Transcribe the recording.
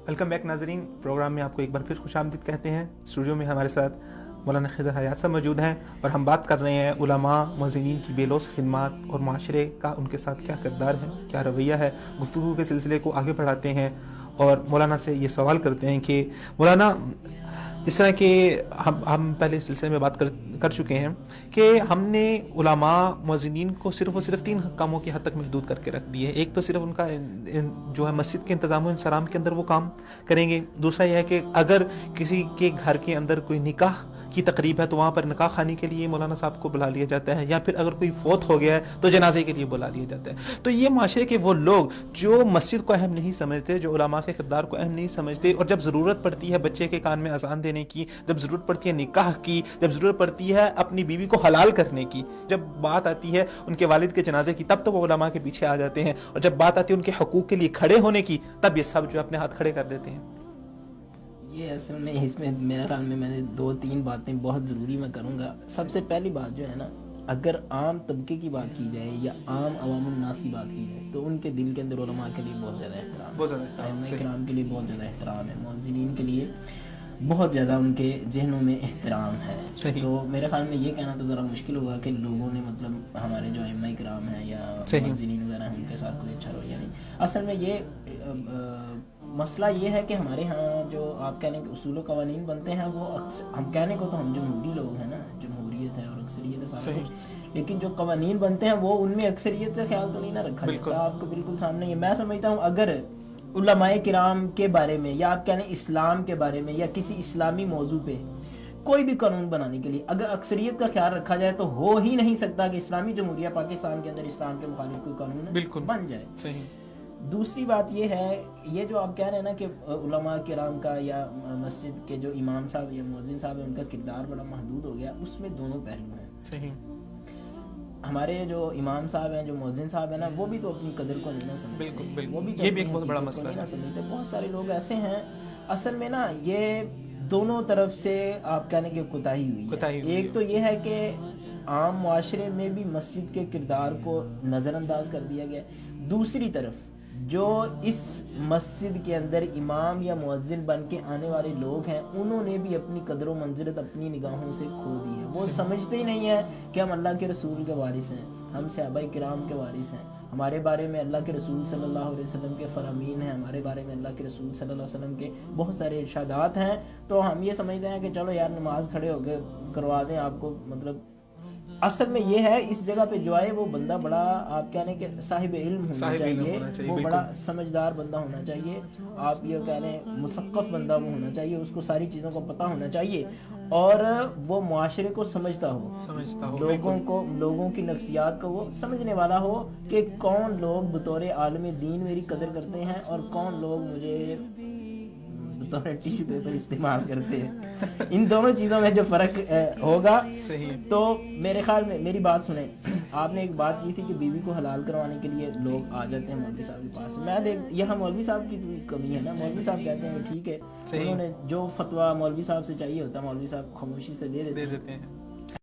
Welcome back ناظرین، programme میں آپ کو ایک بار پھر خوش آمدید کہتے ہیں۔ اسٹوڈیو میں ہمارے ساتھ مولانا خضر حیات صاحب موجود ہیں اور ہم بات کر رہے ہیں علماء مؤذنین کی بے لوث خدمات اور معاشرے کا ان کے ساتھ کیا کردار ہے، کیا رویہ ہے۔ گفتگو کے سلسلے کو آگے بڑھاتے ہیں اور مولانا سے یہ سوال کرتے ہیں کہ مولانا، جس طرح کہ ہم پہلے اس سلسلے میں بات کر چکے ہیں کہ ہم نے علماء مؤذنین کو صرف اور صرف 3 کاموں کی حد تک محدود کر کے رکھ دی ہے۔ ایک تو صرف ان کا جو ہے مسجد کے انتظام و انصرام کے اندر وہ کام کریں گے۔ دوسرا یہ ہے کہ اگر کسی کے گھر کے اندر کوئی نکاح کی تقریب ہے تو وہاں پر نکاح خوانی کے لیے مولانا صاحب کو بلا لیا جاتا ہے، یا پھر اگر کوئی فوت ہو گیا ہے تو جنازے کے لیے بلا لیا جاتا ہے۔ تو یہ معاشرے کے وہ لوگ جو مسجد کو اہم نہیں سمجھتے، جو علماء کے کردار کو اہم نہیں سمجھتے، اور جب ضرورت پڑتی ہے بچے کے کان میں اذان دینے کی، جب ضرورت پڑتی ہے نکاح کی، جب ضرورت پڑتی ہے اپنی بیوی کو حلال کرنے کی، جب بات آتی ہے ان کے والد کے جنازے کی، تب تو وہ علماء کے پیچھے آ جاتے ہیں، اور جب بات آتی ہے ان کے حقوق کے لیے کھڑے ہونے کی، تب یہ سب جو اپنے ہاتھ کھڑے کر دیتے ہیں۔ یہ اصل میں اس میں میرے خیال میں نے 2-3 باتیں بہت ضروری میں کروں گا۔ سب سے پہلی بات جو ہے نا، اگر عام طبقے کی بات کی جائے یا عام عوام الناس کی بات کی جائے تو ان کے دل کے اندر علماء کے لیے بہت زیادہ احترام ہے، ائمہ کرام کے لیے بہت زیادہ احترام ہے، مؤذنین کے لیے بہت زیادہ ان کے ذہنوں میں احترام ہے۔ تو میرے خیال میں یہ کہنا تو ذرا مشکل ہوگا کہ لوگوں نے مطلب ہمارے جو ائمہ کرام ہیں یا مؤذنین وغیرہ ہیں ان کے ساتھ کوئی اچھا رویہ نہیں۔ اصل میں یہ مسئلہ یہ ہے کہ ہمارے ہاں جو آپ کہنے کے اصول و قوانین بنتے ہیں وہ ہم کہنے کو تو ہم جمہوری لوگ ہیں نا، جمہوریت ہے اور اکثریت ہے سارا کچھ، لیکن جو قوانین بنتے ہیں وہ ان میں اکثریت کا خیال تو نہیں نہ رکھا جاتا۔ آپ کو بالکل سامنے ہے، میں سمجھتا ہوں اگر علماء کرام کے بارے میں یا آپ کہنے اسلام کے بارے میں یا کسی اسلامی موضوع پہ کوئی بھی قانون بنانے کے لیے اگر اکثریت کا خیال رکھا جائے تو ہو ہی نہیں سکتا کہ اسلامی جمہوریہ پاکستان کے اندر اسلام کے مخالف کوئی قانون بن جائے۔ دوسری بات یہ ہے، یہ جو آپ کہہ رہے ہیں نا کہ علماء کرام کا یا مسجد کے جو امام صاحب یا مؤذن صاحب ہیں ان کا کردار بڑا محدود ہو گیا، اس میں دونوں پہلو ہیں۔ صحیح، ہمارے جو امام صاحب ہیں، جو مؤذن صاحب ہیں نا، وہ بھی تو اپنی قدر کو نہیں نہ سمجھتے۔ بالکل، وہ بھی یہ بھی ایک بہت بڑا مسئلہ ہے۔ بہت سارے لوگ ایسے ہیں، اصل میں نا یہ دونوں طرف سے آپ کہنے کہ کوتاہی ہوئی ہے۔ ایک تو یہ ہے کہ عام معاشرے میں بھی مسجد کے کردار کو نظر انداز کر دیا گیا، دوسری طرف جو اس مسجد کے اندر امام یا مؤذن بن کے آنے والے لوگ ہیں انہوں نے بھی اپنی قدر و منزلت اپنی نگاہوں سے کھو دی ہے۔ وہ سمجھتے ہی نہیں ہے کہ ہم اللہ کے رسول کے وارث ہیں، ہم صحابہ کرام کے وارث ہیں، ہمارے بارے میں اللہ کے رسول صلی اللہ علیہ وسلم کے فرامین ہیں، ہمارے بارے میں اللہ کے رسول صلی اللہ علیہ وسلم کے بہت سارے ارشادات ہیں۔ تو ہم یہ سمجھتے ہیں کہ چلو یار نماز کھڑے ہو کے کروا دیں آپ کو، مطلب اصل میں یہ ہے اس جگہ پہ جو ہے وہ بندہ بڑا آپ کہنے کہ صاحب علم ہونا چاہیے، وہ بڑا سمجھدار بندہ ہونا چاہیے، آپ یہ کہنے مثقف بندہ وہ ہونا چاہیے، اس کو ساری چیزوں کو پتہ ہونا چاہیے اور وہ معاشرے کو سمجھتا ہو، لوگوں کی نفسیات کو وہ سمجھنے والا ہو کہ کون لوگ بطور عالم دین میری قدر کرتے ہیں اور کون لوگ مجھے ٹیشو پیپر استعمال کرتے ہیں۔ ان دونوں چیزوں میں جو فرق ہوگا تو میرے خیال میں، میری بات سنیں، آپ نے ایک بات کی تھی کہ بیوی کو حلال کروانے کے لیے لوگ آ جاتے ہیں مولوی صاحب کے پاس۔ میں یہاں مولوی صاحب کی کمی ہے نا، مولوی صاحب کہتے ہیں ٹھیک ہے، انہوں نے جو فتویٰ مولوی صاحب سے چاہیے ہوتا ہے مولوی صاحب خاموشی سے دے دیتے ہیں،